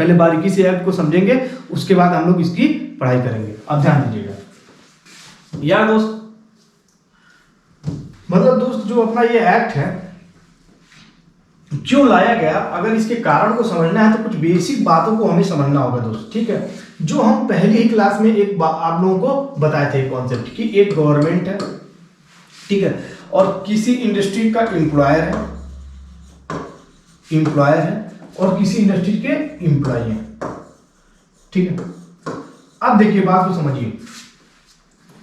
पहले बारीकी से एक्ट को समझेंगे, उसके बाद हम लोग इसकी पढ़ाई करेंगे। अब ध्यान दीजिएगा यार दोस्त, मतलब दोस्त जो अपना ये एक्ट है क्यों लाया गया, अगर इसके कारण को समझना है तो कुछ बेसिक बातों को हमें समझना होगा दोस्त, ठीक है। जो हम पहली ही क्लास में एक आप लोगों को बताए थे कॉन्सेप्ट कि एक गवर्नमेंट है, ठीक है, और किसी इंडस्ट्री का एम्प्लॉयर है और किसी इंडस्ट्री के एम्प्लॉय हैं, ठीक है। अब देखिए बात को समझिए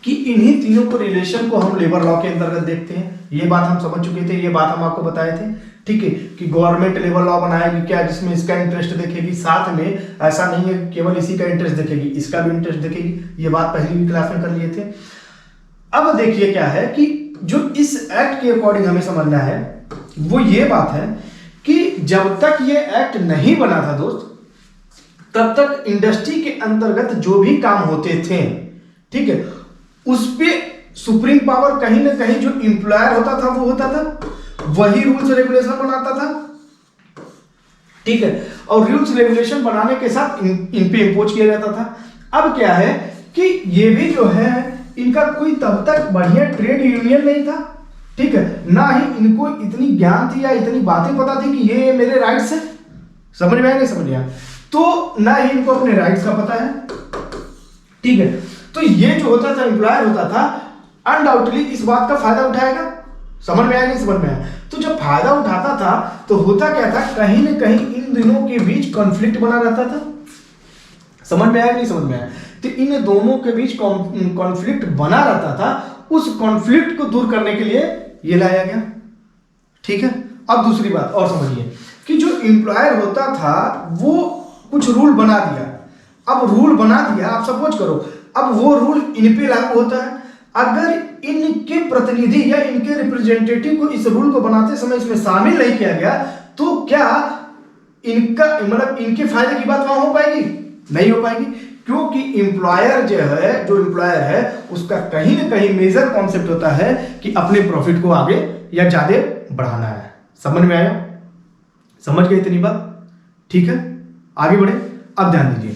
कि इन्हीं तीनों को रिलेशन को हम लेबर लॉ के अंतर्गत देखते हैं। ये बात हम समझ चुके थे, ये बात हम आपको बताए थे, ठीक है, कि गवर्नमेंट लेबर लॉ बनाएगी क्या, जिसमें इसका इंटरेस्ट देखेगी, साथ में ऐसा नहीं है केवल इसी का इंटरेस्ट देखेगी, इसका भी इंटरेस्ट देखेगी। ये बात पहली भी क्लास में कर लिए थे। अब देखिए क्या है कि जो इस एक्ट के अकॉर्डिंग हमें समझना है वो ये बात है कि जब तक ये एक्ट नहीं बना था दोस्त, तब तक इंडस्ट्री के अंतर्गत जो भी काम होते थे, ठीक है, उस पे सुप्रीम पावर कहीं ना कहीं जो एम्प्लॉयर होता था वो होता था, वही रूल्स रेगुलेशन बनाता था, ठीक है, और रूल्स रेगुलेशन बनाने के साथ इन पे इंपोज किया जाता था। अब क्या है कि ये भी जो है इनका कोई तब तक बढ़िया ट्रेड यूनियन नहीं था, ठीक है, ना ही इनको इतनी ज्ञान थी या इतनी बातें पता थी कि ये मेरे राइट्स है, समझ में आया नहीं समझ में आया, तो ना ही इनको अपने राइट्स का पता है, ठीक है। तो ये जो होता था एम्प्लॉयर होता था, अनडाउटली इस बात का फायदा उठाएगा, समझ में आया नहीं समझ में आया। तो जब फायदा उठाता था तो होता क्या था, कहीं ना कहीं इन दोनों के बीच कॉन्फ्लिक्ट बना रहता था, समझ में आया नहीं समझ में आया। तो इन दोनों के बीच कॉन्फ्लिक्ट बना रहता था, उस कॉन्फ्लिक्ट को दूर करने के लिए ये लाया गया, ठीक है। अब दूसरी बात और समझिए कि जो एम्प्लॉयर होता था वो कुछ रूल बना दिया, अब रूल बना दिया, आप सपोज करो अब वो रूल इन पे लागू होता है, अगर इनके प्रतिनिधि या इनके रिप्रेजेंटेटिव को इस रूल को बनाते समय इसमें शामिल नहीं किया गया तो क्या इनका मतलब इनके फायदे की बात वहां हो पाएगी? नहीं हो पाएगी, क्योंकि एम्प्लॉयर जो एम्प्लॉयर है उसका कहीं ना कहीं मेजर कॉन्सेप्ट होता है कि अपने प्रॉफिट को आगे या ज्यादा बढ़ाना है। समझ में आया? समझ गए इतनी बात? ठीक है, आगे बढ़े। अब ध्यान दीजिए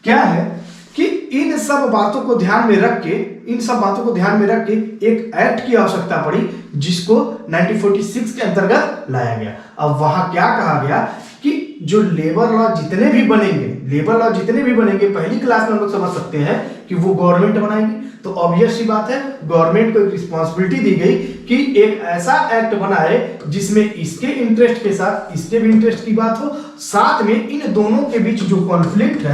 क्या है कि इन सब बातों को ध्यान में रख के एक एक्ट की आवश्यकता पड़ी जिसको 1946 के अंतर्गत लाया गया। अब वहां क्या कहा गया कि जो लेबर लॉ जितने भी बनेंगे पहली क्लास में हम लोग समझ सकते हैं कि वो गवर्नमेंट बनाएगी। तो ऑब्वियस सी बात है, गवर्नमेंट को एक रिस्पॉन्सिबिलिटी दी गई कि एक ऐसा एक्ट बनाए जिसमें इसके इंटरेस्ट के साथ इसके भी इंटरेस्ट की बात हो, साथ में इन दोनों के बीच जो कॉन्फ्लिक्ट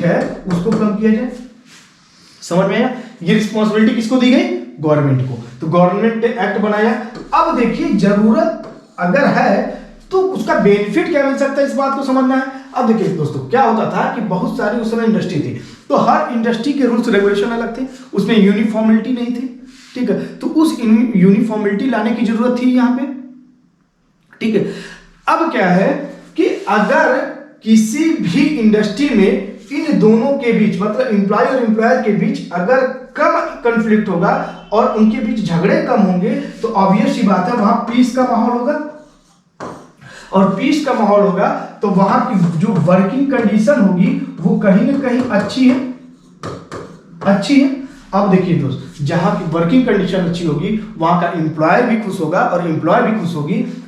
है उसको कम किया जाए। समझ में आया? ये रिस्पॉन्सिबिलिटी किसको दी गई? गवर्नमेंट को। तो गवर्नमेंट ने एक्ट बनाया। अब देखिए जरूरत अगर है तो उसका बेनिफिट क्या मिल सकता है, इस बात को समझना है। अब देखिए दोस्तों क्या होता था कि बहुत सारी उस समय इंडस्ट्री थी, तो हर इंडस्ट्री के रूल्स रेगुलेशन अलग थे, उसमें यूनिफॉर्मिलिटी नहीं थी, ठीक है। तो उस यूनिफॉर्मिलिटी लाने की जरूरत थी यहाँ पे, ठीक है। अब क्या है कि अगर किसी भी इंडस्ट्री में इन दोनों के बीच मतलब एम्प्लॉय और एम्प्लॉयर के बीच अगर कम कॉन्फ्लिक्ट होगा और उनके बीच झगड़े कम होंगे तो ऑब्वियस सी बात है वहां पीस का माहौल होगा, और पीस का माहौल होगा तो वहां की जो वर्किंग कंडीशन होगी वो कहीं ना कहीं अच्छी है। अब देखिए दोस्त, जहां की वर्किंग कंडीशन अच्छी होगी वहां का एम्प्लॉयर भी खुश होगा और एम्प्लॉय भी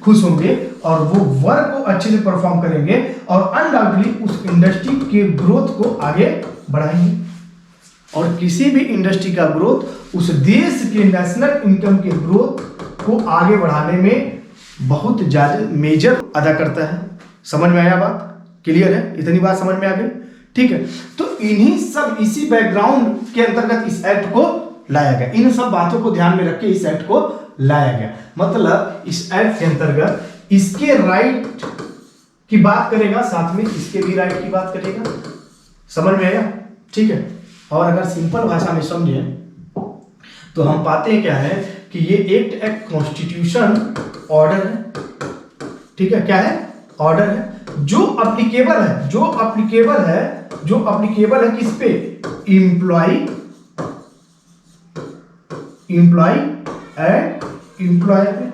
खुश होंगे और वो वर्क को अच्छे से परफॉर्म करेंगे और अनडाउटली उस इंडस्ट्री के ग्रोथ को आगे बढ़ाएंगे। और किसी भी इंडस्ट्री का ग्रोथ उस देश के नेशनल इनकम के ग्रोथ को आगे बढ़ाने में बहुत ज्यादा मेजर अदा करता है। समझ में आया बात? क्लियर है? इतनी बात समझ में आ गई? ठीक है। तो इसी बैकग्राउंड के अंतर्गत इस एक्ट को लाया गया, इन सब बातों को ध्यान में रख के इस एक्ट को लाया गया। मतलब इस एक्ट के अंतर्गत इसके राइट की बात करेगा, साथ में इसके भी राइट की बात करेगा। समझ में आया? ठीक है। और अगर सिंपल भाषा में समझे तो हम पाते हैं क्या है कि ये एक्ट एक कॉन्स्टिट्यूशन ऑर्डर है, ठीक है। क्या है? ऑर्डर है जो अप्लीकेबल है किस पे? एम्प्लॉय एंड एम्प्लॉयर पे।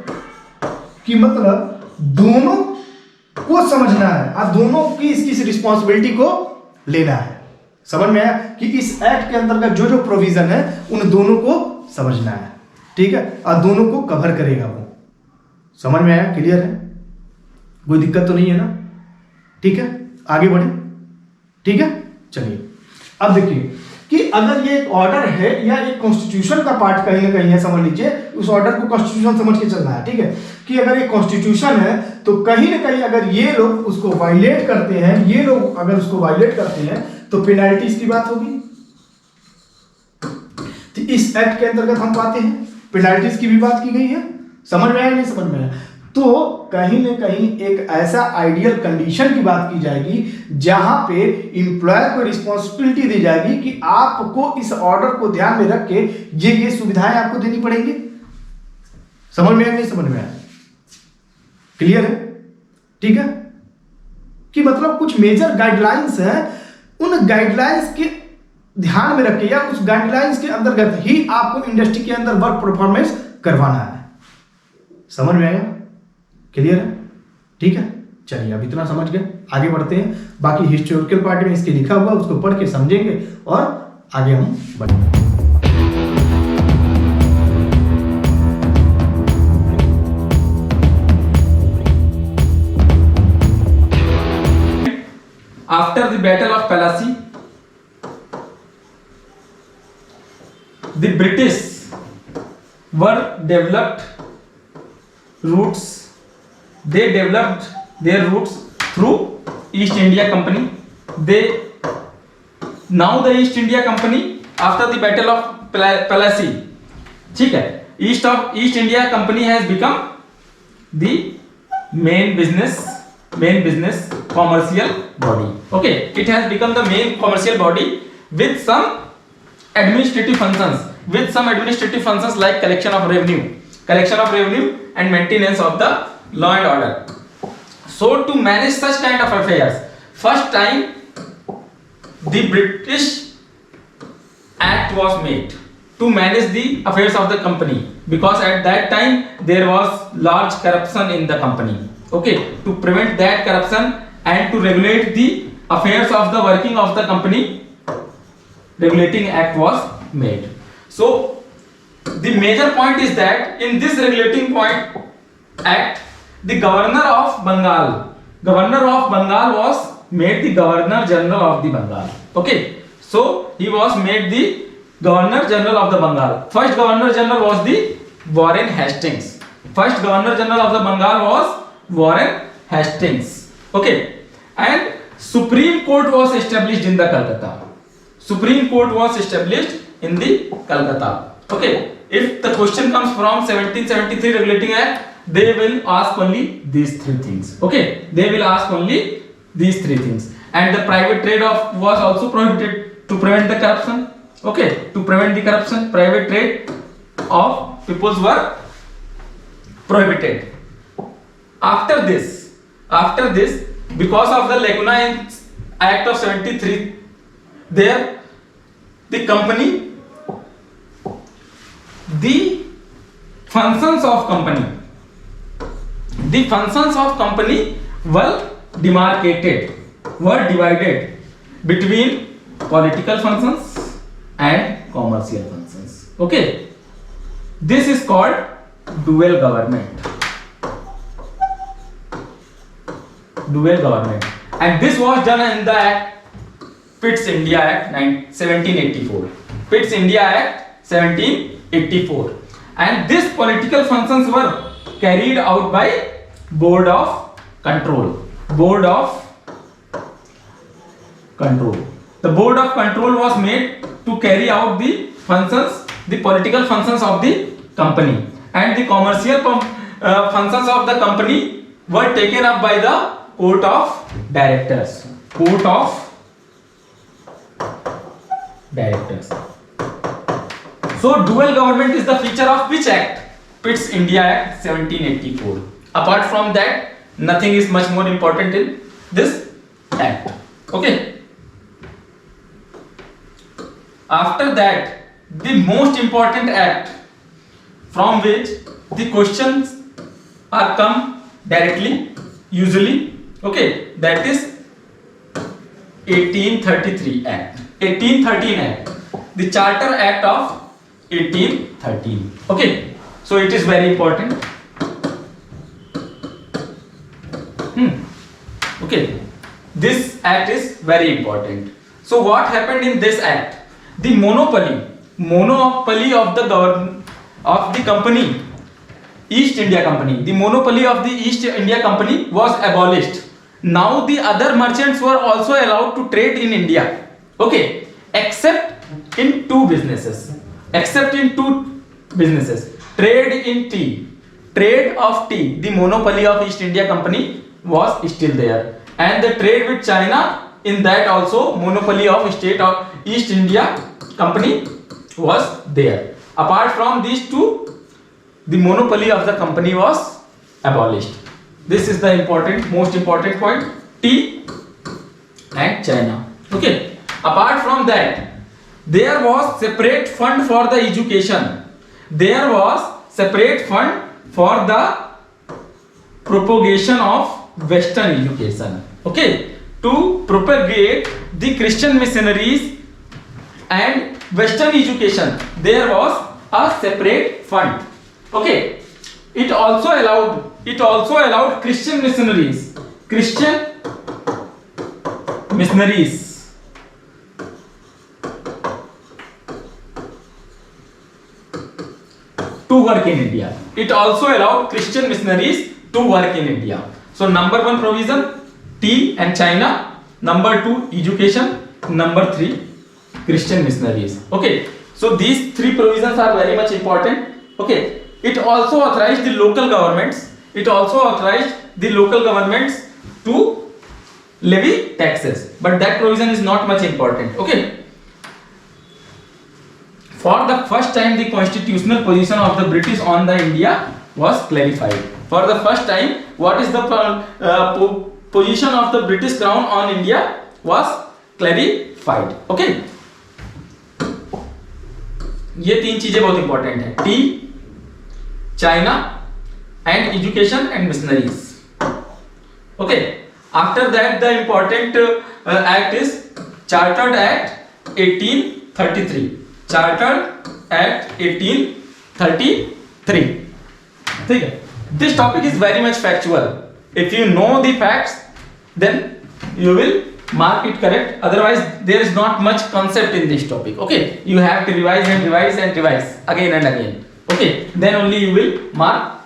कि मतलब दोनों को समझना है और दोनों की इसकी रिस्पॉन्सिबिलिटी को लेना है। समझ में आया कि इस एक्ट के अंतर्गत जो जो प्रोविजन है उन दोनों को समझना है, ठीक है, और दोनों को कवर करेगा वो। समझ में आया? क्लियर है? कोई दिक्कत तो नहीं है ना? ठीक है, आगे बढ़े। ठीक है, चलिए अब देखिए कि अगर ये एक ऑर्डर है या एक कॉन्स्टिट्यूशन का पार्ट कहीं ना कहीं है, समझ लीजिए उस ऑर्डर को कॉन्स्टिट्यूशन समझ के चलना है। ठीक है, कि अगर ये कॉन्स्टिट्यूशन है तो कहीं ना कहीं अगर ये लोग उसको वायलेट करते हैं, ये लोग अगर उसको वायलेट करते हैं तो पेनाल्टीज की बात होगी। तो इस एक्ट के अंतर्गत हम पाते हैं पेनाल्टीज की भी बात की गई है। समझ में आया? नहीं समझ में आया? तो कहीं ना कहीं एक ऐसा आइडियल कंडीशन की बात की जाएगी जहां पे इंप्लॉयर को रिस्पॉन्सिबिलिटी दी जाएगी कि आपको इस ऑर्डर को ध्यान में रख के ये सुविधाएं आपको देनी पड़ेंगी। समझ में आया? नहीं समझ में आया? क्लियर है? ठीक है, कि मतलब कुछ मेजर गाइडलाइंस हैं, उन गाइडलाइंस के ध्यान में रख के या उस गाइडलाइंस के अंतर्गत ही आपको इंडस्ट्री के अंदर वर्क परफॉर्मेंस करवाना है। समझ में आया? क्लियर है? ठीक है, चलिए अब इतना समझ गए, आगे बढ़ते हैं। बाकी हिस्टोरिकल पार्ट में इसके लिखा हुआ उसको पढ़ के समझेंगे और आगे हम बढ़ेंगे। After the Battle of Plassey, the British were developed routes. They developed their routes through East India Company. Now the East India Company, after the Battle of Plassey, ठीक है, East India Company has become the main business commercial body. Okay, it has become the main commercial body with some administrative functions like collection of revenue and maintenance of the law and order. So to manage such kind of affairs, first time the British Act was made to manage the affairs of the company, because at that time there was large corruption in the company. Okay, to prevent that corruption and to regulate the affairs of the working of the company, regulating act was made. So the major point is that in this regulating act, the governor of Bengal was made the Governor General of the Bengal. Okay, so he was made the Governor General of the Bengal. First Governor General was the Warren Hastings. Okay, and Supreme Court was established in the Calcutta. Okay, if the question comes from 1773 regulating act, they will ask only these three things. Okay, they will ask only these three things. And the private trade was also prohibited to prevent the corruption. Okay, to prevent the corruption, private trade of peoples were prohibited. After this, because of the Laguna Act of 73, there the company, the functions of company were divided between political functions and commercial functions. Okay, this is called dual government, and this was done in the Pitt's India Act 1784. And these political functions were carried out by Board of Control. The Board of Control was made to carry out the political functions of the company, and the commercial functions of the company were taken up by the Court of Directors. So dual government is the feature of which act? Pitt's India Act 1784. Apart from that, nothing is much more important in this act. Okay, after that, the most important act from which the questions are come directly usually Okay, that is 1833 Act. 1813 Act. The Charter Act of 1813. Okay, so it is very important. Okay, this act is very important. So what happened in this act? The monopoly of the company, East India Company, the monopoly of the East India Company was abolished. Now the other merchants were also allowed to trade in India. Okay, except in two businesses. Trade in tea, trade of tea. The monopoly of East India Company was still there, and the trade with China, in that also monopoly of state of East India Company was there. Apart from these two, the monopoly of the company was abolished. This is the most important point, tea and China. Okay, apart from that, there was separate fund for the education. There was separate fund for the propagation of Western education. Okay, to propagate the Christian missionaries and Western education, there was a separate fund. Okay, it also allowed Christian missionaries to work in India. It also allowed Christian missionaries to work in India. So number 1 provision, tea and China. Number 2, education. Number 3, Christian missionaries. Okay, so these 3 provisions are very much important. Okay, it also authorized the local governments to levy taxes, but that provision is not much important. Okay, for the first time the constitutional position of the British on the India was clarified. For the first time, what is the position of the British Crown on India was clarified. Okay, ये 3 चीजें बहुत important है, T, China and education and missionaries. Okay, after that the important act is Chartered Act 1833. Chartered Act 1833. ठीक है, this topic is very much factual. If you know the facts, then you will mark it correct. Otherwise there is not much concept in this topic. Okay, you have to revise again and again. Okay, then only you will mark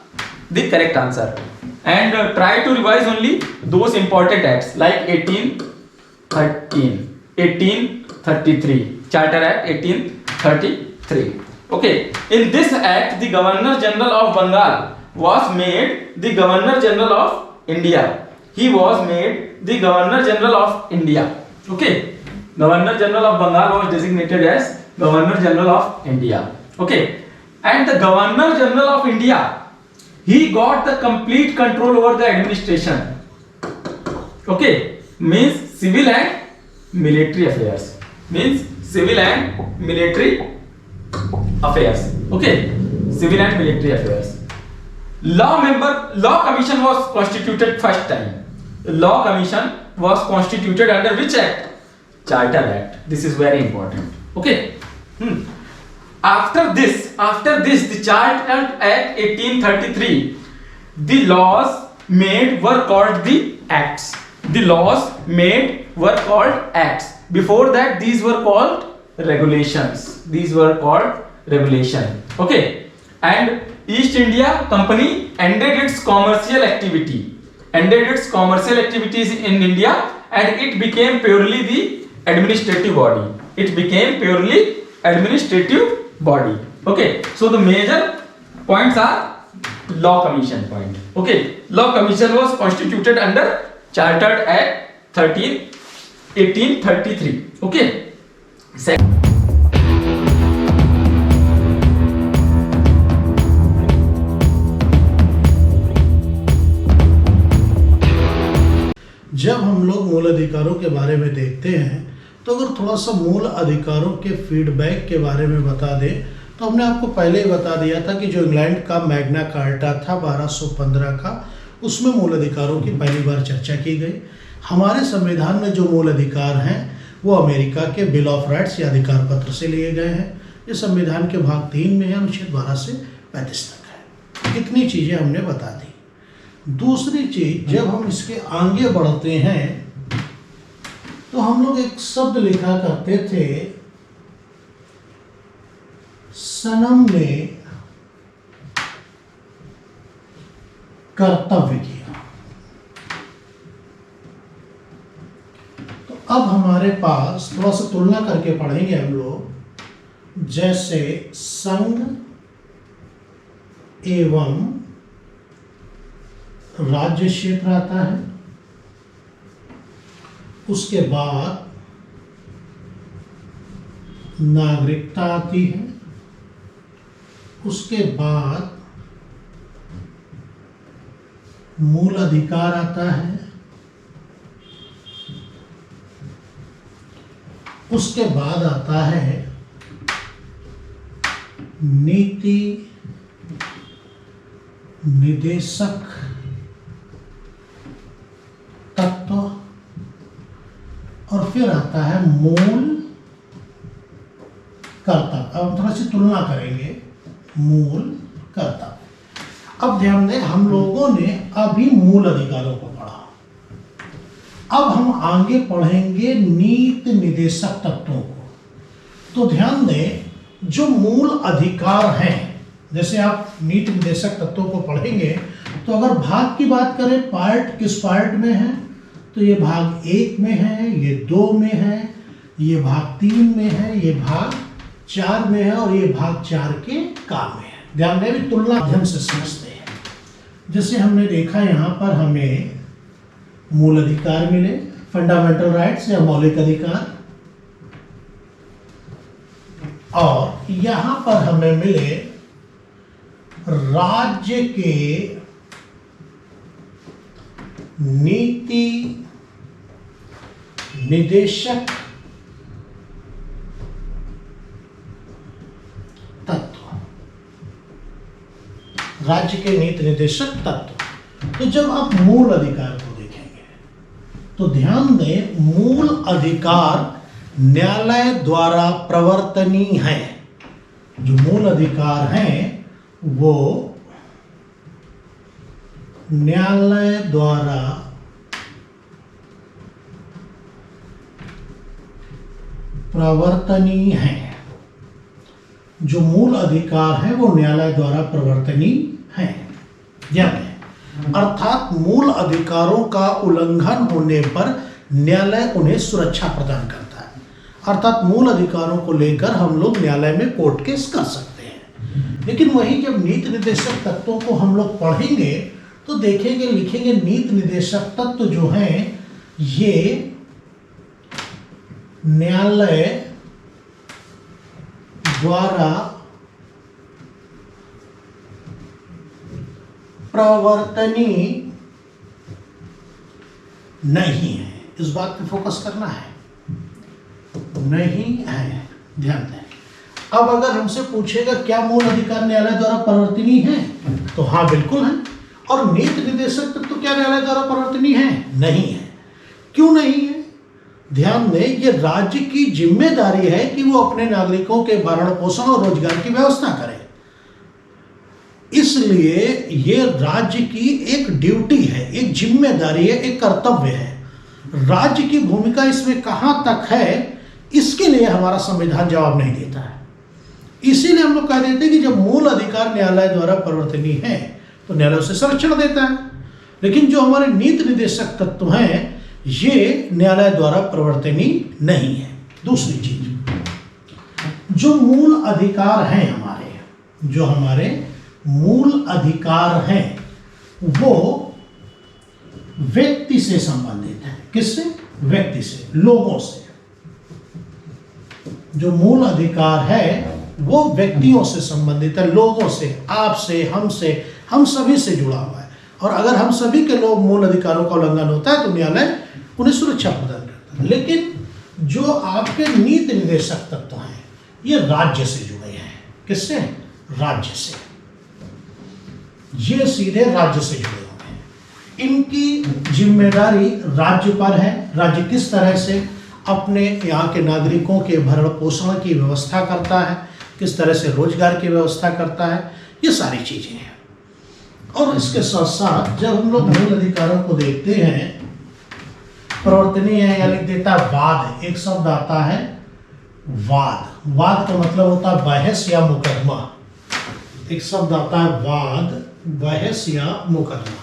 the correct answer, and try to revise only those important acts like 1813, 1833, Charter Act 1833. Okay, in this act the Governor General of Bengal was made the Governor General of India. He was made the Governor General of India. Okay, Governor General of Bengal was designated as Governor General of India. Okay, and the Governor General of India, he got the complete control over the administration. Okay, means civil and military affairs. Okay, civil and military affairs. Law Commission was constituted first time. Law Commission was constituted under which act? Charter Act. This is very important. Okay. After this, the Charter Act 1833, the laws made were called the acts. Before that, these were called regulations. Okay, and East India Company ended its commercial activities in India, and it became purely the administrative body. Okay, so the major points are Law Commission point. Okay, Law Commission was constituted under Chartered Act 1833. Okay, जब हम लोग मूल अधिकारों के बारे में देखते हैं, तो अगर थोड़ा सा मूल अधिकारों के फीडबैक के बारे में बता दें, तो हमने आपको पहले ही बता दिया था कि जो इंग्लैंड का मैग्ना कार्टा था 1215 का, उसमें मूल अधिकारों की पहली बार चर्चा की गई। हमारे संविधान में जो मूल अधिकार हैं वो अमेरिका के बिल ऑफ राइट्स या अधिकार पत्र से लिए गए हैं। ये संविधान के भाग 3 में है, अनुच्छेद 12 से 35 तक है। कितनी चीज़ें हमने बता दी। दूसरी चीज, जब हम इसके आगे बढ़ते हैं तो हम लोग एक शब्द लिखा करते थे, सनम ने कर्तव्य किया। तो अब हमारे पास थोड़ा सा तुलना करके पढ़ेंगे हम लोग। जैसे संघ एवं राज्य क्षेत्र आता है, उसके बाद नागरिकता आती है, उसके बाद मूल अधिकार आता है, उसके बाद आता है नीति निदेशक तत्व, और फिर आता है मूल कर्तव्य। अब थोड़ा सी तुलना करेंगे, मूल कर्तव्य। अब ध्यान दें, हम लोगों ने अभी मूल अधिकारों को पढ़ा, अब हम आगे पढ़ेंगे नीति निदेशक तत्वों को। तो ध्यान दें, जो मूल अधिकार हैं, जैसे आप नीति निदेशक तत्वों को पढ़ेंगे तो अगर भाग की बात करें, पार्ट किस पार्ट में है, तो ये भाग 1 में है, ये 2 में है, ये भाग 3 में है, ये भाग 4 में है, और ये भाग 4 के काम में है। ध्यान दें, भी तुलना माध्यम से समझते हैं। जैसे हमने देखा यहाँ पर हमें मूल अधिकार मिले, फंडामेंटल राइट्स या मौलिक अधिकार, और यहाँ पर हमें मिले राज्य के नीति निदेशक तत्व, राज्य के नीति निदेशक तत्व। तो जब आप मूल अधिकार को देखेंगे तो ध्यान दें, मूल अधिकार न्यायालय द्वारा प्रवर्तनीय है। जो मूल अधिकार हैं वो न्यायालय द्वारा प्रवर्तनीय है। जो मूल अधिकार है वो न्यायालय द्वारा प्रवर्तनीय है, अर्थात मूल अधिकारों का उल्लंघन होने पर न्यायालय उन्हें सुरक्षा प्रदान करता है। अर्थात मूल अधिकारों को लेकर हम लोग न्यायालय में कोर्ट केस कर सकते हैं। लेकिन वही जब नीति निदेशक तत्वों को हम लोग पढ़ेंगे तो देखेंगे, लिखेंगे, नीति निदेशक तत्व जो हैं ये न्यायालय द्वारा प्रवर्तनीय नहीं है। इस बात पे फोकस करना है, नहीं है, ध्यान दें। अब अगर हमसे पूछेगा क्या मूल अधिकार न्यायालय द्वारा प्रवर्तनीय है, तो हाँ बिल्कुल है। और नीति निदेशक तत्व क्या न्यायालय द्वारा प्रवर्तनीय है? नहीं है। क्यों नहीं है? ध्यान दें, ये राज्य की जिम्मेदारी है कि वो अपने नागरिकों के भरण पोषण और रोजगार की व्यवस्था करे। इसलिए ये राज्य की एक ड्यूटी है, एक जिम्मेदारी है, एक कर्तव्य है। राज्य की भूमिका इसमें कहां तक है, इसके लिए हमारा संविधान जवाब नहीं देता है। इसीलिए हम लोग कह देते हैं कि जब मूल अधिकार न्यायालय द्वारा प्रवर्तनीय है तो न्यायालय उसे संरक्षण देता है। लेकिन जो हमारे नीति निदेशक तत्व हैं ये न्यायालय द्वारा प्रवर्तनीय नहीं है। दूसरी चीज, जो मूल अधिकार हैं हमारे, जो हमारे मूल अधिकार हैं वो व्यक्ति से संबंधित है। किससे? व्यक्ति से, लोगों से। जो मूल अधिकार है वो व्यक्तियों से संबंधित है, लोगों से, आपसे, हमसे, हम सभी से जुड़ा हुआ है। और अगर हम सभी के लोग मूल अधिकारों का उल्लंघन होता है तो न्यायालय उन्हें सुरक्षा प्रदान करता है। लेकिन जो आपके नीति निदेशक तत्व हैं ये राज्य से जुड़े हैं। किससे? राज्य से। ये सीधे राज्य से जुड़े हुए हैं। इनकी जिम्मेदारी राज्य पर है। राज्य किस तरह से अपने यहाँ के नागरिकों के भरण पोषण की व्यवस्था करता है, किस तरह से रोजगार की व्यवस्था करता है, ये सारी चीजें हैं। और इसके साथ साथ जब हम लोग मूल अधिकारों को देखते हैं, प्रवर्तनीय है या लिख देता वाद, एक शब्द आता है वाद। वाद का मतलब होता है बहस या मुकदमा। एक शब्द आता है वाद, बहस या मुकदमा।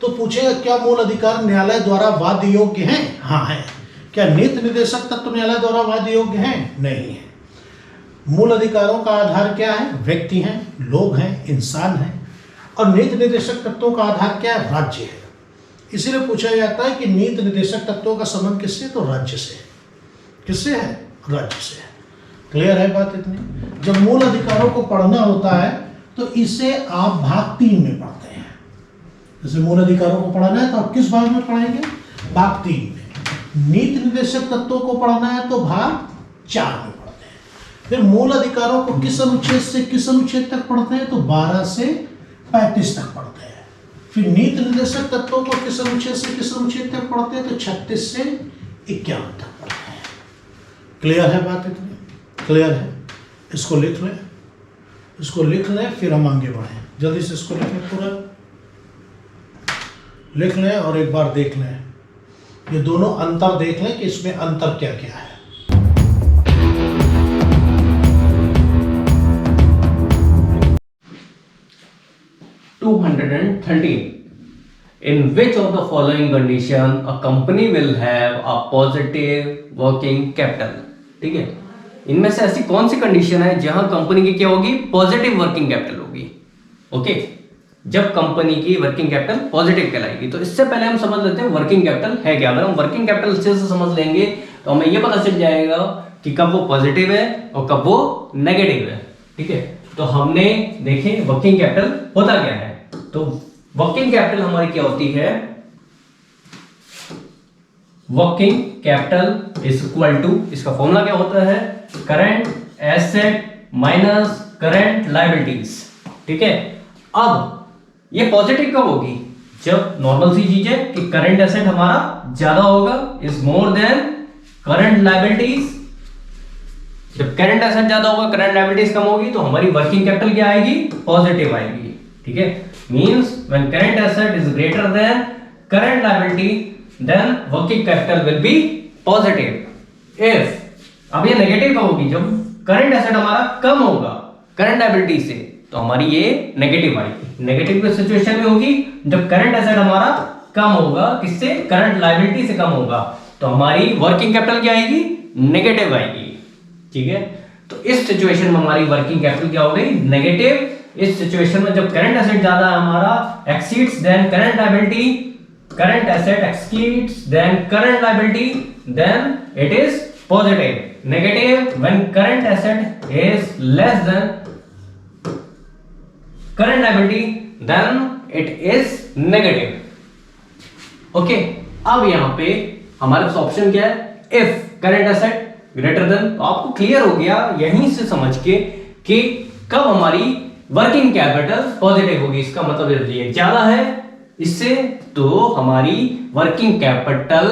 तो पूछेगा क्या मूल अधिकार न्यायालय द्वारा वाद योग्य हैं? हाँ है। क्या नीति निर्देशक तत्व न्यायालय द्वारा वाद योग्य हैं? नहीं है। मूल अधिकारों का आधार क्या है? व्यक्ति हैं, लोग हैं, इंसान हैं। और नीति निर्देशक तत्वों का आधार क्या है? राज्य है। इसीलिए पूछा जाता है कि नीति निर्देशक तत्वों का संबंध किससे? तो राज्य से। किससे है? राज्य से। क्लियर है बात इतनी? जब मूल अधिकारों को पढ़ना होता है तो इसे आप भाग 3 में पढ़ते हैं। जैसे मूल अधिकारों को पढ़ना है तो आप किस भाग में पढ़ेंगे? भाग 3 में। नीति निर्देशक तत्वों को पढ़ना है तो भाग 4 में पढ़ते हैं। फिर मूल अधिकारों को किस अनुच्छेद से किस अनुच्छेद तक पढ़ते हैं? तो 12 से 35 तक पढ़ते हैं। फिर नीति निर्देशक तत्वों को किस अनुच्छेद से किस अनुच्छेद तक पढ़ते हैं? तो 36 से 51 तक पढ़ते हैं। क्लियर है बात इतनी? क्लियर है? इसको लिख लें, इसको लिख लें, फिर हम आगे बढ़ें। जल्दी से इसको लिख लें, पूरा लिख लें और एक बार देख लें, ये दोनों अंतर देख लें कि इसमें अंतर क्या क्या है। In which of the following condition a company will have a positive working capital? ठीक है, इनमें से ऐसी कौन सी कंडीशन है जहां कंपनी की क्या होगी? पॉजिटिव वर्किंग कैपिटल होगी। ओके, जब कंपनी की वर्किंग कैपिटल पॉजिटिव कहलाएगी। तो इससे पहले हम समझ लेते हैं वर्किंग कैपिटल है क्या। अगर हम वर्किंग कैपिटल अच्छे से समझ लेंगे तो हमें यह पता चल जाएगा कि कब वो पॉजिटिव है और कब वो नेगेटिव है। ठीक है, तो हमने देखे वर्किंग कैपिटल होता क्या है। तो वर्किंग कैपिटल हमारी क्या होती है? Working capital is equal to, इसका फॉर्मूला क्या होता है? Current asset minus current liabilities. ठीक है, अब ये पॉजिटिव कब होगी? जब नॉर्मल सी चीज है कि करंट एसेट हमारा ज्यादा होगा, is more than current liabilities. जब करंट एसेट ज्यादा होगा, करंट लायबिलिटीज कम होगी, तो हमारी वर्किंग कैपिटल क्या आएगी? पॉजिटिव आएगी। ठीक है, means when current asset is greater than current liability then working capital will be positive. If, अब ये नेगेटिव कब होगी? जब करंट एसेट हमारा कम होगा करंट लायबिलिटी से, तो हमारी ये नेगेटिव आएगी। नेगेटिव की सिचुएशन में होगी जब करंट एसेट हमारा कम होगा, किससे? करंट लायबिलिटी से कम होगा, तो हमारी वर्किंग कैपिटल क्या आएगी? नेगेटिव आएगी। ठीक है, तो इस सिचुएशन में हमारी वर्किंग कैपिटल क्या हो गई? नेगेटिव। इस सिचुएशन में जब करंट एसेट ज्यादा हमारा exceeds than current liability, current asset exceeds than current liability, then it is positive. Negative when current asset is less than current liability, then it is negative. Okay, अब यहां पे हमारे पास option क्या है? If current asset greater than. तो आपको clear हो गया यहीं से समझ के कि कब हमारी वर्किंग कैपिटल पॉजिटिव होगी। इसका मतलब ये ज्यादा है इससे, तो हमारी वर्किंग कैपिटल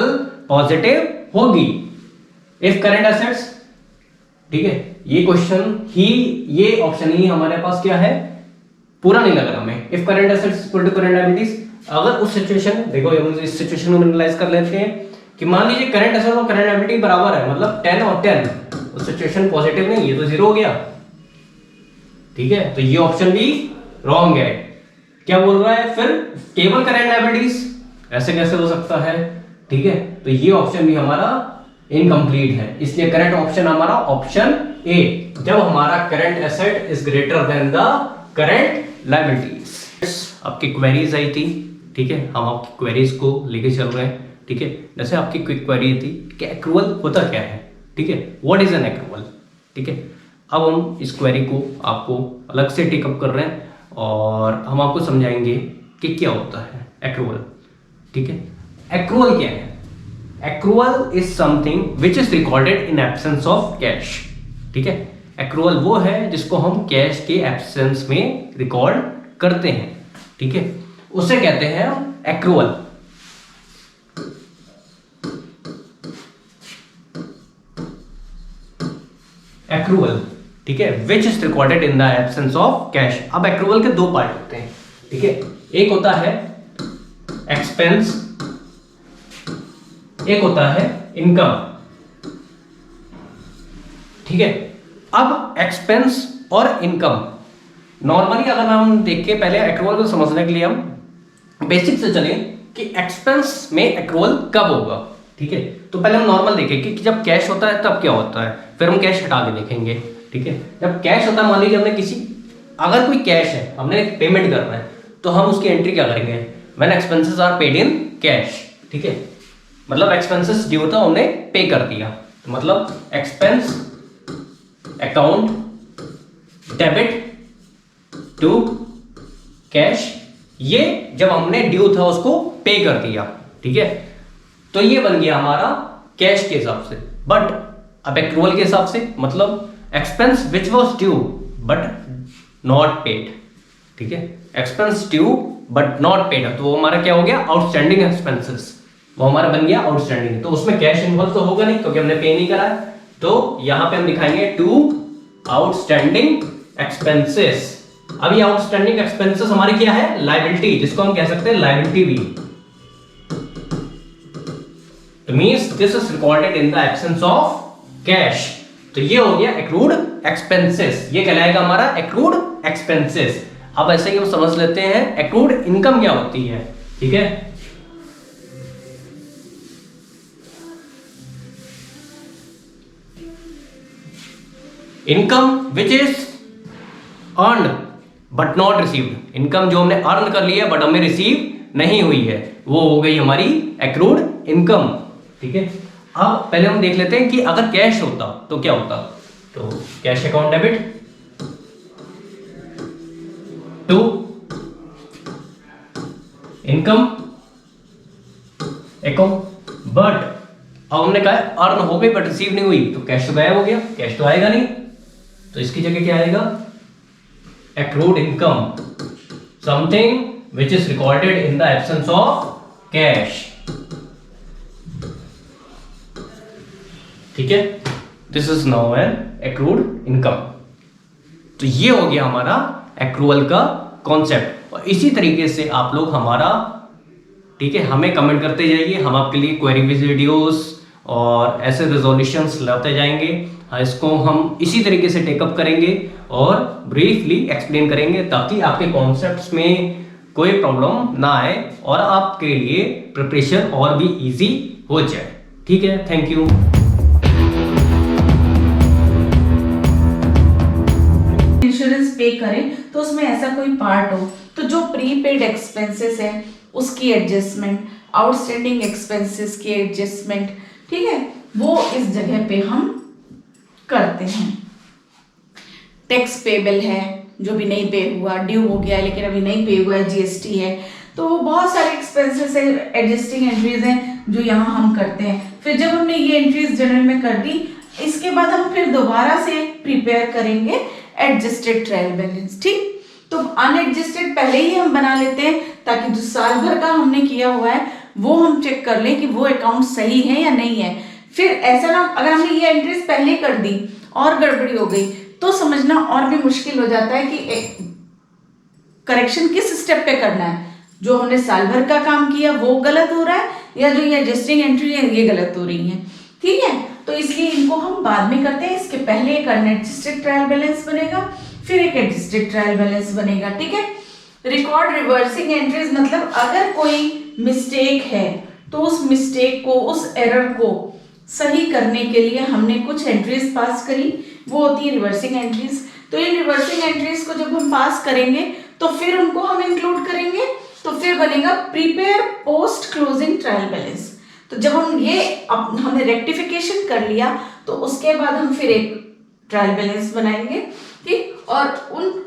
पॉजिटिव होगी। इफ करंट एसेट्स, ठीक है, ये क्वेश्चन ही, ये ऑप्शन ही हमारे पास क्या है? पूरा नहीं लग रहा हमें। If current assets equal to current liabilities, अगर उस सिचुएशन, देखो इस सिचुएशन को एनालाइज कर लेते हैं कि मान लीजिए करंट एसेट और करंट लायबिलिटी बराबर है, मतलब 10 और 10, उस सिचुएशन पॉजिटिव नहीं, ये तो 0 हो गया। ठीक है, तो ये ऑप्शन भी रॉन्ग है। क्या बोल रहा है फिर? केवल करंट लायबिलिटीज, ऐसे कैसे हो सकता है? ठीक है, तो ये ऑप्शन भी हमारा इनकम्प्लीट है। इसलिए करेक्ट ऑप्शन हमारा ऑप्शन ए, जब हमारा current asset is greater then the current liabilities. आपकी क्वेरीज आई थी, ठीक है, हम आपकी क्वेरीज को लेके चल रहे हैं। ठीक है, जैसे आपकी क्विक क्वेरी थी कि एक्रूअल होता क्या है। ठीक है, व्हाट इज एन एक्रूअल। ठीक है, अब हम इस क्वेरी को आपको अलग से टेकअप कर रहे हैं और हम आपको समझाएंगे कि क्या होता है एक्रूअल। ठीक है, एक्रूअल क्या है? Accrual is something which is recorded in absence of cash. ठीक है, एक्रूअल वो है जिसको हम कैश के एब्सेंस में रिकॉर्ड करते हैं। ठीक है, उसे कहते हैं एक्रूअल। एक्रूवल, ठीक है, which is recorded in the absence of cash. अब एक्रूवल के दो पार्ट होते हैं, ठीक है, एक होता है एक्सपेंस, एक होता है इनकम, ठीक है। अब एक्सपेंस और इनकम नॉर्मली अगर हम देखें, पहले एक्रूवल को समझने के लिए हम बेसिक से चलें कि एक्सपेंस में एक्रूवल कब होगा, ठीक है। तो पहले हम नॉर्मल देखें कि जब कैश होता है तब क्या होता है, फिर हम कैश हटा के देखेंगे, ठीक है। जब कैश होता है, मान लीजिए हमने अगर कोई कैश है, हमने पेमेंट करना है, तो हम उसकी एंट्री क्या करेंगे, when expenses are paid in cash, ठीक है, मतलब एक्सपेंसेस ड्यू था हमने पे कर दिया, तो मतलब expense account debit to cash, ये जब हमने ड्यू था उसको पे कर दिया, ठीक है, तो ये बन गया हमारा कैश के हिसाब से। बट अब एक्रूवल के हिसाब से मतलब expense which was due but not paid, ठीक है, expense due but not paid, तो वो हमारा क्या हो गया, आउटस्टैंडिंग एक्सपेंसेस, वो हमारा बन गया आउटस्टैंडिंग। तो उसमें कैश इन्वॉल्व तो होगा नहीं क्योंकि हमने पे नहीं करा है, तो यहां पे हम दिखाएंगे टू आउटस्टैंडिंग एक्सपेंसेस। अब ये आउटस्टैंडिंग एक्सपेंसेस हमारे क्या है, लायबिलिटी, जिसको हम कह सकते हैं लायबिलिटी भी, तो means this is recorded in the absence of cash, तो ये हो गया एक्रूड एक्सपेंसेस, ये कहलाएगा हमारा एक्रूड एक्सपेंसेस। अब ऐसे ही हम समझ लेते हैं एक्रूड इनकम क्या होती है, ठीक है। Income which is earn but not received, income जो हमने अर्न कर लिया बट हमें रिसीव नहीं हुई है, वो हो गई हमारी एक्रूड इनकम, ठीक है। अब पहले हम देख लेते हैं कि अगर कैश होता तो क्या होता, तो cash account debit to income account, but अब हमने कहा अर्न हो गई बट रिसीव नहीं हुई, तो कैश तो गायब हो गया, कैश तो आएगा नहीं, तो इसकी जगह क्या आएगा, accrued income, something which is recorded in the absence of cash, ठीक है, this is now an accrued income। तो ये हो गया हमारा एक्रूवल का कॉन्सेप्ट, और इसी तरीके से आप लोग हमारा, ठीक है, हमें कमेंट करते जाइए, हम आपके लिए क्वेरी वीडियोस और ऐसे रेजोल्यूशंस लाते जाएंगे। इसको हम इसी तरीके से टेकअप करेंगे और ब्रीफली एक्सप्लेन करेंगे ताकि आपके कॉन्सेप्ट्स में कोई प्रॉब्लम ना आए और आपके लिए प्रिपरेशन और भी इजी हो जाए, ठीक है। Thank you. इंश्योरेंस पे करें तो उसमें ऐसा कोई पार्ट हो तो जो प्रीपेड एक्सपेंसेस है उसकी एडजस्टमेंट, आउटस्टैंडिंग एक्सपेंसेस की एडजस्टमेंट, ठीक है, वो इस जगह पे हम करते हैं। टैक्स पेबल है जो भी नहीं पे हुआ, ड्यू हो गया लेकिन अभी नहीं पे हुआ है, जीएसटी है, तो वो बहुत सारे एक्सपेंसेस है, एडजस्टिंग एंट्रीज हैं जो यहाँ हम करते हैं। फिर जब हमने ये एंट्रीज जनरल में कर दी, इसके बाद हम फिर दोबारा से प्रिपेयर करेंगे एडजस्टेड ट्रायल बैलेंस, ठीक। तो अनएडजस्टेड पहले ही हम बना लेते हैं ताकि जो साल भर का हमने किया हुआ है वो हम चेक कर लें कि वो अकाउंट सही है या नहीं है। फिर ऐसा ना, अगर हमने ये एंट्रीज पहले कर दी और गड़बड़ी हो गई तो समझना और भी मुश्किल हो जाता है कि करेक्शन किस स्टेप पे करना है, जो हमने साल भर का काम किया वो गलत हो रहा है या जो ये एडजस्टिंग एंट्री है ये गलत हो रही है, ठीक है। तो इसलिए इनको हम बाद में करते हैं। इसके पहले एक अनएडजस्टेड ट्रायल बैलेंस बनेगा, फिर एक एडजस्टेड ट्रायल बैलेंस बनेगा, ठीक है। रिकॉर्ड रिवर्सिंग एंट्रीज मतलब अगर कोई मिस्टेक है तो उस मिस्टेक को, उस एरर को सही करने के लिए हमने कुछ एंट्रीज पास करी, वो होती है रिवर्सिंग एंट्रीज। तो इन रिवर्सिंग एंट्रीज को जब हम पास करेंगे तो फिर उनको हम इंक्लूड करेंगे, तो फिर बनेगा prepare post closing trial balance. तो जब हम ये हमने रेक्टिफिकेशन कर लिया तो उसके बाद हम फिर एक ट्रायल बैलेंस बनाएंगे, ठीक। और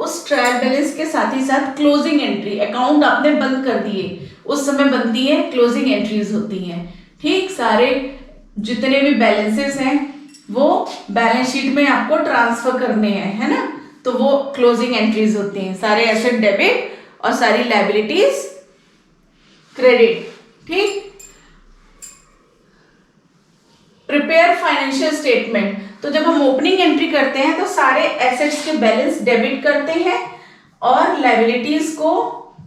उस ट्रायल बैलेंस के साथ ही साथ क्लोजिंग एंट्री, अकाउंट आपने बंद कर दिए उस समय बनती है क्लोजिंग एंट्रीज होती हैं, ठीक। सारे जितने भी बैलेंसेस हैं वो बैलेंस शीट में आपको ट्रांसफर करने हैं, है ना, तो वो क्लोजिंग एंट्रीज होती हैं। सारे एसेट डेबिट और सारी लायबिलिटीज क्रेडिट, ठीक। Prepare financial statement. तो जब हम ओपनिंग एंट्री करते हैं तो सारे एसेट्स के बैलेंस डेबिट करते हैं और लायबिलिटीज को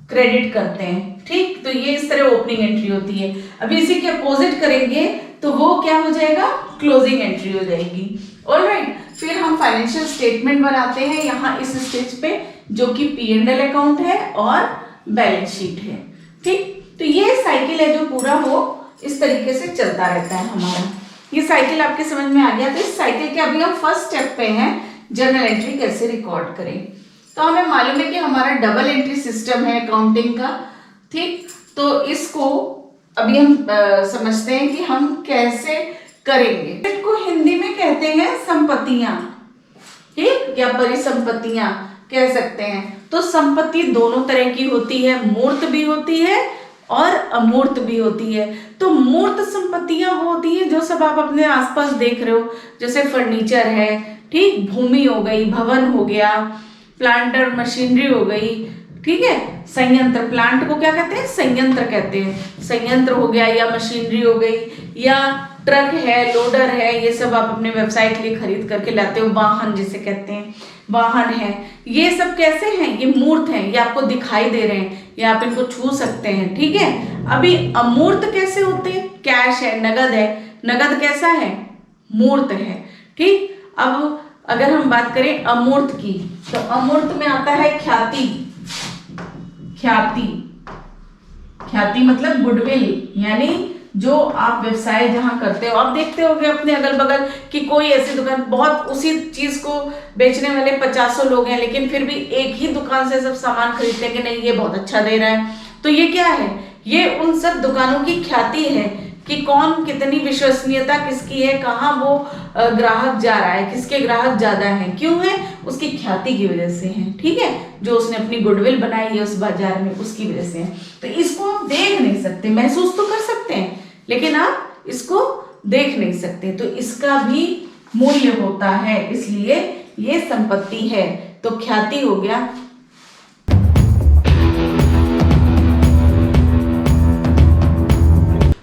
क्रेडिट करते हैं, ठीक। तो ये इस तरह ओपनिंग एंट्री होती है। अभी इसी के अपोजिट करेंगे तो वो क्या हो जाएगा, क्लोजिंग एंट्री हो जाएगी। ऑलराइट, फिर हम फाइनेंशियल स्टेटमेंट बनाते हैं यहाँ इस स्टेज पे, जो कि P&L अकाउंट है और बैलेंस शीट है, ठीक। तो ये साइकिल है जो पूरा वो इस तरीके से चलता रहता है हमारा। ये साइकिल आपके समझ में आ गया। तो इस साइकिल के अभी हम फर्स्ट स्टेप पे हैं, जर्नल एंट्री कैसे रिकॉर्ड करें। तो हमें मालूम है कि हमारा डबल एंट्री सिस्टम है अकाउंटिंग का, ठीक। तो इसको अभी हम समझते हैं कि हम कैसे करेंगे। इसको हिंदी में कहते हैं संपत्तियां, ठीक, या परिसंपत्तियां कह सकते हैं। तो संपत्ति दोनों तरह की होती है, मूर्त भी होती है और अमूर्त भी होती है। तो मूर्त संपत्तियां वो होती है जो सब आप अपने आसपास देख रहे हो, जैसे फर्नीचर है, ठीक, भूमि हो गई, भवन हो गया, प्लांट और मशीनरी हो गई, ठीक है, संयंत्र, प्लांट को क्या कहते हैं, संयंत्र कहते हैं, संयंत्र हो गया, या मशीनरी हो गई, या ट्रक है, लोडर है, ये सब आप अपने व्यवसाय के लिए खरीद करके लाते हो, वाहन जिसे कहते हैं, वाहन है। ये सब कैसे हैं, ये मूर्त हैं, ये आपको दिखाई दे रहे हैं, ये आप इनको छू सकते हैं, ठीक है। अभी अमूर्त कैसे होते हैं, कैश है, नगद है, नगद कैसा है, मूर्त है, ठीक। अब अगर हम बात करें अमूर्त की, तो अमूर्त में आता है ख्याति, ख्याति, ख्याति मतलब गुडविल, यानी जो आप व्यवसाय जहां करते हो, आप देखते होगे अपने अगल बगल कि कोई ऐसी दुकान, बहुत उसी चीज को बेचने वाले 50 लोग हैं, लेकिन फिर भी एक ही दुकान से सब सामान खरीदते हैं कि नहीं ये बहुत अच्छा दे रहा है। तो ये क्या है, ये उन सब दुकानों की ख्याति है कि कौन कितनी विश्वसनीयता किसकी है, कहाँ वो ग्राहक जा रहा है, किसके ग्राहक ज्यादा हैं, क्यों है, उसकी ख्याति की वजह से है, ठीक है, जो उसने अपनी गुडविल बनाई है उस बाजार में, उसकी वजह से है। तो इसको आप देख नहीं सकते, महसूस तो कर सकते हैं, लेकिन आप इसको देख नहीं सकते। तो इसका भी मूल्य होता है, इसलिए ये संपत्ति है। तो ख्याति हो गया।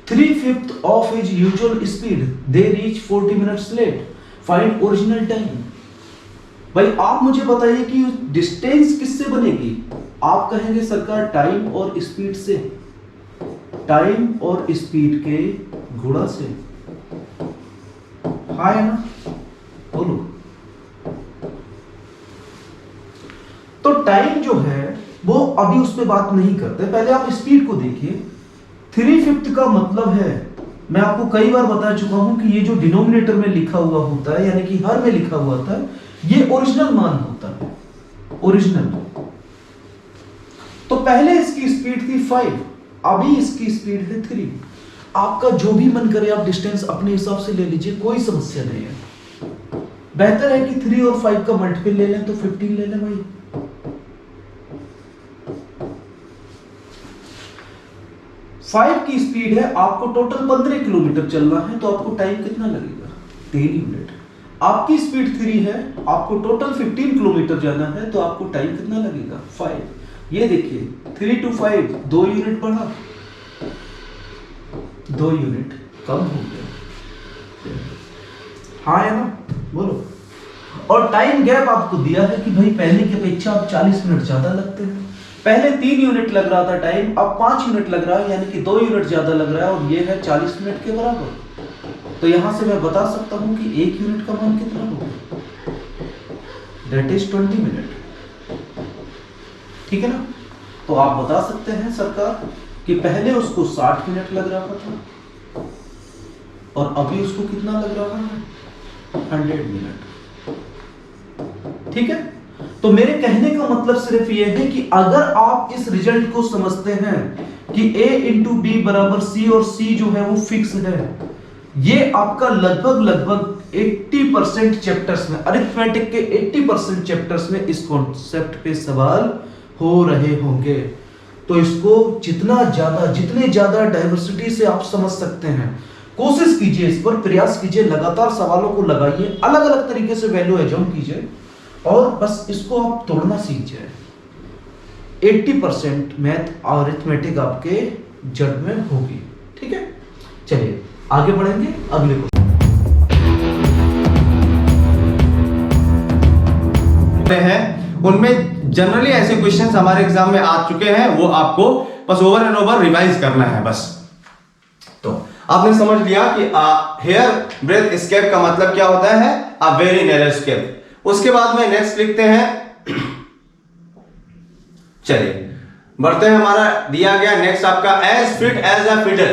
3/5 of his usual speed, they reach 40 minutes late. Find original time. भाई आप मुझे बताइए कि डिस्टेंस किससे बनेगी। आप कहेंगे सरकार टाइम और स्पीड से, टाइम और स्पीड के गुणा से। हाँ है ना, बोलो। तो टाइम जो है वो अभी उस पर बात नहीं करते, पहले आप स्पीड को देखिए। 3/5 का मतलब है, मैं आपको कई बार बता चुका हूं कि ये जो डिनोमिनेटर में लिखा हुआ होता है, यानी कि हर में लिखा हुआ था, ये ओरिजिनल मान होता है, ओरिजिनल। तो पहले इसकी स्पीड थी 5, अभी इसकी स्पीड है 3। आपका जो भी मन करे आप डिस्टेंस अपने हिसाब से ले लीजिए, कोई समस्या नहीं है। बेहतर है कि 3 और 5 का मल्टीपल ले लें, तो 15 ले लें भाई। 5 की स्पीड है, आपको टोटल 15 किलोमीटर चलना है, तो आपको टाइम कितना लगेगा, 3 यूनिट। आपकी स्पीड 3 है, आपको टोटल 15 किलोमीटर जाना है, तो आपको टाइम कितना लगेगा, 5। ये देखिए 3 to 5 2 यूनिट बढ़ा, 2 यूनिट कम हो गया। हाँ है ना, बोलो। और टाइम गैप आपको दिया है कि भाई पहले की अपेक्षा अब 40 मिनट ज्यादा लगते हैं। पहले 3 यूनिट लग रहा था टाइम, अब 5 यूनिट लग रहा है, यानी कि 2 यूनिट ज्यादा लग रहा है, और ये है 40 मिनट के बराबर। तो यहां से मैं बता सकता हूं कि 1 यूनिट का मान कितना होगा, दैट इज 20 मिनट। ठीक है ना। तो आप बता सकते हैं सरकार कि पहले उसको 60 मिनट लग रहा था और अभी उसको कितना लग रहा है, 100 मिनट। ठीक है। तो मेरे कहने का मतलब सिर्फ ये है कि अगर आप इस रिजल्ट को समझते हैं कि A इंटू B बराबर C और C जो है वो फिक्स है, ये आपका लगभग 80% चैप्टर्स में, अरिथमेटिक के 80% चैप्टर्स में इस कॉन्सेप्ट पे सवाल हो रहे होंगे। तो इसको जितने ज्यादा डाइवर्सिटी से आप समझ सकते हैं, कोशिश कीजिए, इस पर प्रयास कीजिए, लगातार सवालों को लगाइए, अलग अलग तरीके से वैल्यू एजम्प कीजिए और बस इसको आप तोड़ना सीख जाए। 80% मैथ और अरिथमेटिक आपके जड़ में होगी। ठीक है, चलिए आगे बढ़ेंगे अगले क्वेश्चन। हैं उनमें जनरली ऐसे क्वेश्चंस हमारे एग्जाम में आ चुके हैं, वो आपको बस ओवर एंड ओवर रिवाइज करना है बस। तो आपने समझ लिया कि हेयर ब्रेथ एस्केप का मतलब क्या होता है, अ वेरी नैरो एस्केप। उसके बाद में नेक्स्ट लिखते हैं, चलिए बढ़ते हैं, हमारा दिया गया नेक्स्ट आपका as fit as a fiddle.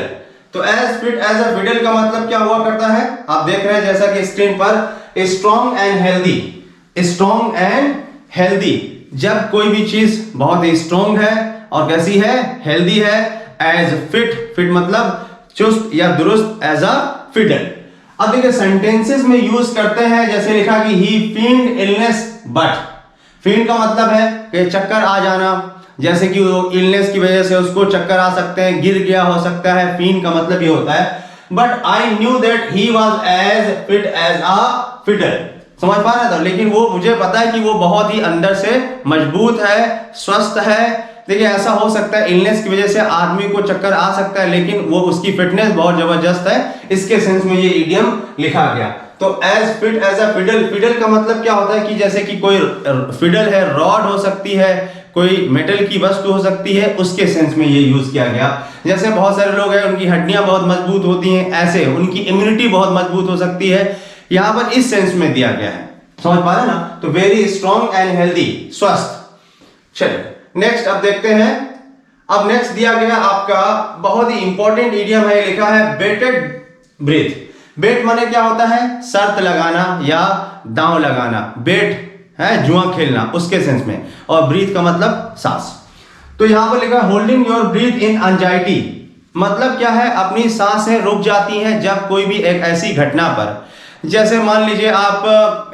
तो as fit as a fiddle का मतलब क्या हुआ करता है, आप देख रहे हैं जैसा कि स्क्रीन पर, strong and healthy. Strong and healthy, जब कोई भी चीज बहुत ही स्ट्रॉन्ग है और कैसी है, हेल्दी है। एज फिट, फिट मतलब चुस्त या दुरुस्त, एज अ फिडल। अब देखिए सेंटेंसेस में यूज करते हैं, जैसे लिखा कि ही फील्ड इलनेस बट। फील्ड का मतलब है कि चक्कर आ जाना, जैसे कि वो इलनेस की वजह से उसको चक्कर आ सकते हैं, गिर गया हो सकता है। फील्ड का मतलब ये होता है। But I knew that he was as fit as a fiddle. समझ पा रहे थे, लेकिन वो मुझे पता है कि वो बहुत ही अंदर से मजबूत है, स्वस्थ है। देखिए ऐसा हो सकता है इलनेस की वजह से आदमी को चक्कर आ सकता है, लेकिन वो उसकी फिटनेस बहुत जबरदस्त है। इसके सेंस में ये इडियम लिखा गया। तो as fit as a fiddle, fiddle का मतलब क्या होता है कि जैसे कि कोई फिडल है, रॉड हो सकती है, कोई मेटल की वस्तु हो सकती है, उसके सेंस में ये यूज किया गया। जैसे बहुत सारे लोग हैं उनकी हड्डियां बहुत मजबूत होती हैं, ऐसे उनकी इम्यूनिटी बहुत मजबूत हो सकती है, यहां पर इस सेंस में दिया गया है। समझ पा रहे ना, तो वेरी स्ट्रॉन्ग एंड हेल्दी, स्वस्थ। चलिए नेक्स्ट अब देखते हैं। अब नेक्स्ट दिया गया आपका बहुत ही इंपॉर्टेंट इडियम है, लिखा है बेटेड ब्रीथ। बेट माने क्या होता है, शर्त लगाना या दांव लगाना। बेट है जुआ खेलना, उसके सेंस में। और ब्रीथ का मतलब सांस। तो यहां पर लिखा है holding your breathe in anxiety, मतलब क्या है, अपनी सांसें रुक जाती हैं जब कोई भी एक ऐसी घटना पर, जैसे मान लीजिए आप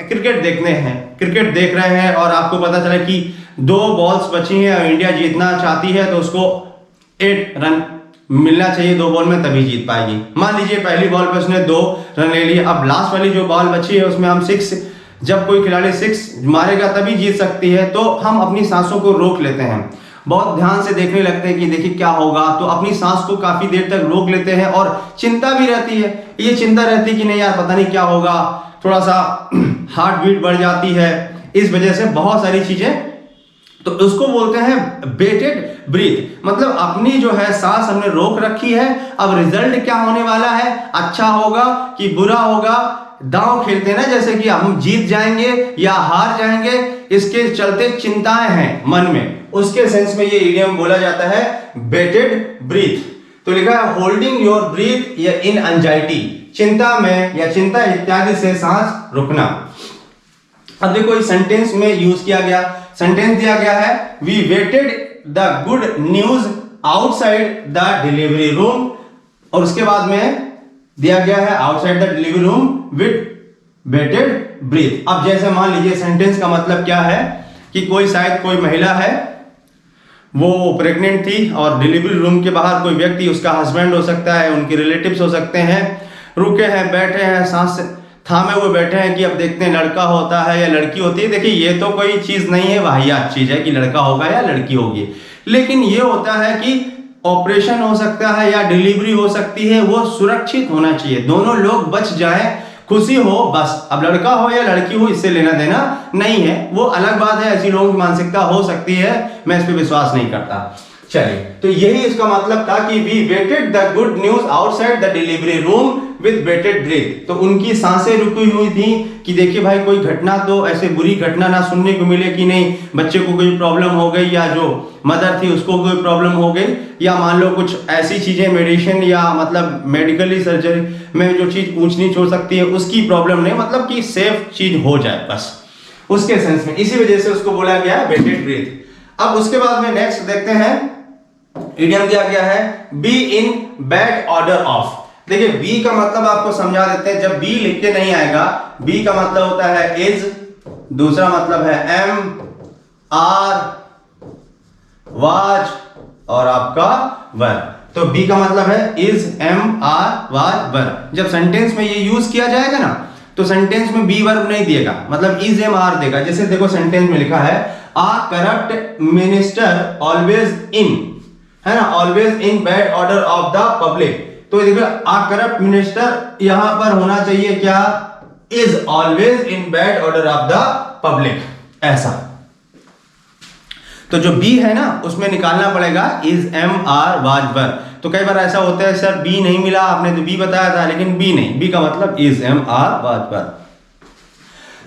क्रिकेट देखते हैं, क्रिकेट देख रहे हैं और आपको पता चला कि 2 बॉल्स बची हैं और इंडिया जीतना चाहती है, तो उसको 8 रन मिलना चाहिए 2 बॉल में, तभी जीत पाएगी। मान लीजिए पहली बॉल पे उसने 2 रन ले लिए, अब लास्ट वाली जो बॉल बची है उसमें हम 6, जब कोई खिलाड़ी 6 मारेगा तभी जीत सकती है। तो हम अपनी सांसों को रोक लेते हैं, बहुत ध्यान से देखने लगते हैं कि देखिए क्या होगा, तो अपनी सांस को काफी देर तक रोक लेते हैं और चिंता भी रहती है। ये चिंता रहती है कि नहीं यार पता नहीं क्या होगा, थोड़ा सा हार्ट बीट बढ़ जाती है, इस वजह से बहुत सारी चीजें, तो उसको बोलते हैं बेटेड ब्रीथ। मतलब अपनी जो है सांस हमने रोक रखी है, अब रिजल्ट क्या होने वाला है, अच्छा होगा कि बुरा होगा, दांव खेलते हैं ना, जैसे कि हम जीत जाएंगे या हार जाएंगे, इसके चलते चिंताएं हैं मन में, उसके सेंस में ये इडियम बोला जाता है बेटेड ब्रीथ। तो लिखा है होल्डिंग योर ब्रीथ या इन एंजाइटी, चिंता में या चिंता इत्यादि से सांस रुकना। अब देखो इस सेंटेंस में यूज किया गया, सेंटेंस दिया गया है we waited the good news outside the delivery room, और उसके बाद में दिया गया है outside the delivery room with bated breath. अब जैसे मान लीजिए सेंटेंस का मतलब क्या है कि कोई शायद कोई महिला है, वो प्रेग्नेंट थी और डिलीवरी रूम के बाहर कोई व्यक्ति, उसका हस्बैंड हो सकता है, उनके रिलेटिव्स हो सकते हैं, रुके हैं, बैठे हैं, सांस थामे हुए बैठे हैं कि अब देखते हैं लड़का होता है या लड़की होती है। देखिए ये तो कोई चीज नहीं है, वाहियात चीज है कि लड़का होगा या लड़की होगी, लेकिन ये होता है कि ऑपरेशन हो सकता है या डिलीवरी हो सकती है, वो सुरक्षित होना चाहिए, दोनों लोग बच जाएं, खुशी हो बस। अब लड़का हो या लड़की हो इससे लेना देना नहीं है, वो अलग बात है, ऐसी लोगों की मानसिकता हो सकती है, मैं इस पे विश्वास नहीं करता। चलिए तो यही इसका मतलब था कि we waited the good news outside the delivery room with bated breath. तो उनकी सांसें रुकी हुई थी कि देखिए भाई कोई घटना तो ऐसे बुरी घटना ना सुनने को मिले कि नहीं बच्चे को कोई प्रॉब्लम हो गई या जो मदर थी उसको कोई प्रॉब्लम हो गई, या मान लो कुछ ऐसी चीजें मेडिसिन या मतलब मेडिकली सर्जरी में जो चीज ऊंच नीच हो सकती है उसकी प्रॉब्लम नहीं, मतलब कि सेफ चीज हो जाए बस, उसके सेंस में, इसी वजह से उसको बोला गया है बेटेड ब्रीथ। अब उसके बाद में नेक्स्ट देखते हैं, इडियम दिया गया है be in bad order of. देखिए बी का मतलब आपको समझा देते हैं, जब बी लिख के नहीं आएगा, बी का मतलब होता है इज, दूसरा मतलब है एम, आर, वाज और आपका वर। तो बी का मतलब है इज, एम, आर, वाज, वर। जब सेंटेंस में ये यूज किया जाएगा ना तो सेंटेंस में बी वर्ब नहीं देगा, मतलब इज, एम, आर देगा। जैसे देखो सेंटेंस में लिखा है आ करप्ट मिनिस्टर ऑलवेज इन, है ना, always in bad order of the public. तो देखो आ करप्ट मिनिस्टर यहां पर होना चाहिए क्या, is always in bad order of the public. ऐसा। तो जो बी है ना उसमें निकालना पड़ेगा is am are was were. तो कई बार ऐसा होता है सर बी नहीं मिला, आपने तो बी बताया था लेकिन बी नहीं, बी का मतलब is am are was were.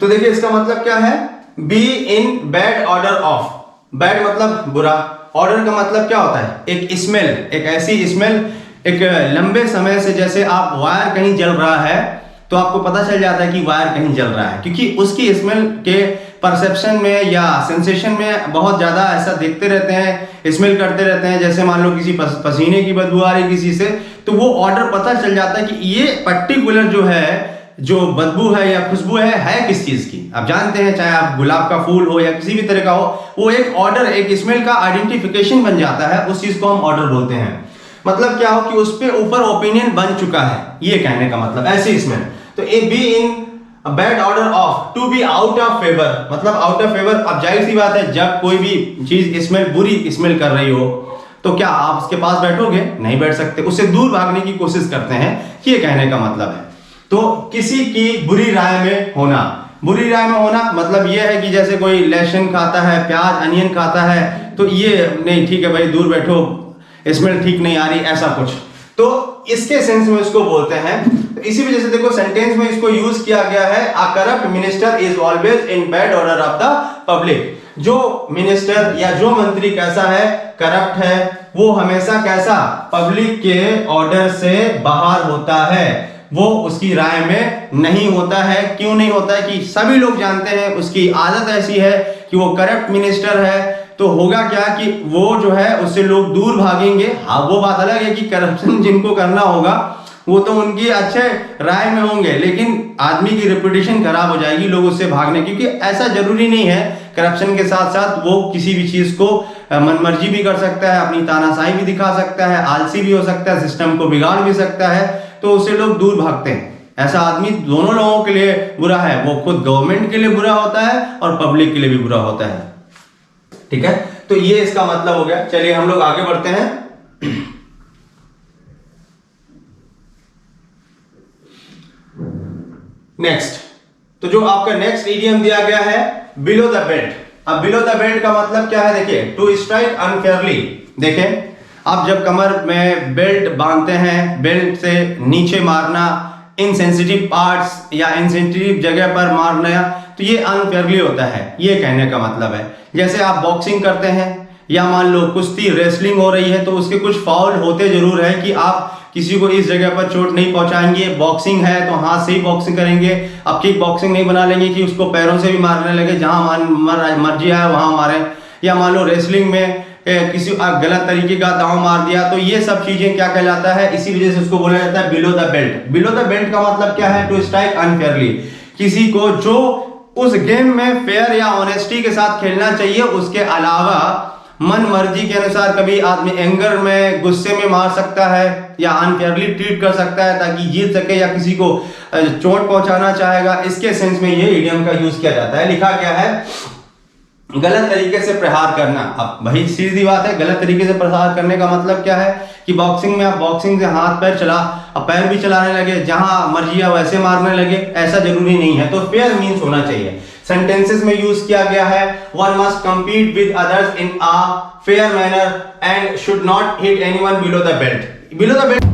तो देखिए इसका मतलब क्या है, be in bad order of. Bad मतलब बुरा, ऑर्डर का मतलब क्या होता है, एक स्मेल, एक ऐसी स्मेल, एक लंबे समय से, जैसे आप वायर कहीं जल रहा है तो आपको पता चल जाता है कि वायर कहीं जल रहा है, क्योंकि उसकी स्मेल के परसेप्शन में या सेंसेशन में बहुत ज्यादा ऐसा देखते रहते हैं, स्मेल करते रहते हैं, जैसे मान लो किसी पसीने की बदबू आ रही किसी से, तो वो ऑर्डर पता चल जाता है कि ये पर्टिकुलर जो है, जो बदबू है या खुशबू है किस चीज की। आप जानते हैं चाहे आप गुलाब का फूल हो या किसी भी तरह का हो, वो एक ऑर्डर, एक स्मेल का आइडेंटिफिकेशन बन जाता है, उस चीज को हम ऑर्डर बोलते हैं। मतलब क्या हो कि उस पे ऊपर ओपिनियन बन चुका है, ये कहने का मतलब ऐसी स्मेल। तो a be in bad order of, to be out of favour, मतलब आउट ऑफ फेवर। अब जाहिर सी बात है जब कोई भी चीज स्मेल, बुरी स्मेल कर रही हो तो क्या आप उसके पास बैठोगे, नहीं बैठ सकते, उससे दूर भागने की कोशिश करते हैं, ये कहने का मतलब है। तो किसी की बुरी राय में होना, बुरी राय में होना मतलब ये है कि जैसे कोई लहसुन खाता है, प्याज अनियन खाता है, तो ये नहीं ठीक है भाई दूर बैठो, स्मेल ठीक नहीं आ रही, ऐसा कुछ। तो इसके सेंस में इसको बोलते हैं। तो इसी वजह से देखो सेंटेंस में इसको यूज किया गया है, a corrupt minister is always in bad order of the public. जो मिनिस्टर या जो मंत्री कैसा है, करप्ट है, वो हमेशा कैसा, पब्लिक के ऑर्डर से बाहर होता है, वो उसकी राय में नहीं होता है। क्यों नहीं होता है कि सभी लोग जानते हैं उसकी आदत ऐसी है कि वो करप्ट मिनिस्टर है, तो होगा क्या कि वो जो है उससे लोग दूर भागेंगे। हाँ वो बात अलग है कि करप्शन जिनको करना होगा वो तो उनकी अच्छे राय में होंगे, लेकिन आदमी की रेपुटेशन खराब हो जाएगी, लोग उससे भागने, क्योंकि ऐसा जरूरी नहीं है, करप्शन के साथ साथ वो किसी भी चीज को मनमर्जी भी कर सकता है, अपनी तानाशाही भी दिखा सकता है, आलसी भी हो सकता है, सिस्टम को बिगाड़ भी सकता है, तो उससे लोग दूर भागते हैं। ऐसा आदमी दोनों लोगों के लिए बुरा है, वो खुद गवर्नमेंट के लिए बुरा होता है और पब्लिक के लिए भी बुरा होता है। ठीक है, तो ये इसका मतलब हो गया। चलिए हम लोग आगे बढ़ते हैं। नेक्स्ट, तो जो आपका नेक्स्ट इडियम दिया गया है बिलो द बेल्ट। अब बिलो द बेल्ट का मतलब क्या है, देखिए, टू स्ट्राइक अनफेयरली। देखें, आप जब कमर में बेल्ट बांधते हैं, बेल्ट से नीचे मारना, इनसेंसिटिव पार्ट्स या इनसेंसिटिव जगह पर मारना, तो ये अनफेयरली होता है, ये कहने का मतलब है। जैसे आप बॉक्सिंग करते हैं या मान लो कुश्ती रेसलिंग हो रही है, तो उसके कुछ फाउल होते जरूर है कि आप किसी को इस जगह पर चोट नहीं पहुंचाएंगे। बॉक्सिंग है तो हाथ से ही बॉक्सिंग करेंगे, अब किक बॉक्सिंग नहीं बना लेंगे कि उसको पैरों से भी मारने लगे, जहां मर्जी आए वहां मारे। या मान लो रेसलिंग में किसी गलत तरीके का दांव मार दिया, तो ये सब चीजें क्या कहलाता है, इसी वजह से उसको बोला जाता है below the belt. Below the belt का मतलब क्या है, टू स्ट्राइक अनफेयरली, किसी को जो उस गेम में फेयर या ऑनेस्टी के साथ खेलना चाहिए, उसके अलावा मन मर्जी के अनुसार कभी आदमी एंगर में, गुस्से में मार सकता है या अनफेयरली ट्रीट कर सकता है ताकि जीत सके, या किसी को चोट पहुंचाना चाहेगा। इसके सेंस में ये इडियम का यूज किया जाता है। लिखा गया है गलत तरीके से प्रहार करना। अब वही सीधी बात है, गलत तरीके से प्रहार करने का मतलब क्या है कि बॉक्सिंग में आप बॉक्सिंग से हाथ पैर चला, अब पैर भी चलाने लगे, जहां मर्जी है वैसे मारने लगे, ऐसा जरूरी नहीं है। तो फेयर मीन्स होना चाहिए। सेंटेंसेस में यूज किया गया है, one must compete with others in a fair manner and should not hit anyone below the belt. Below the belt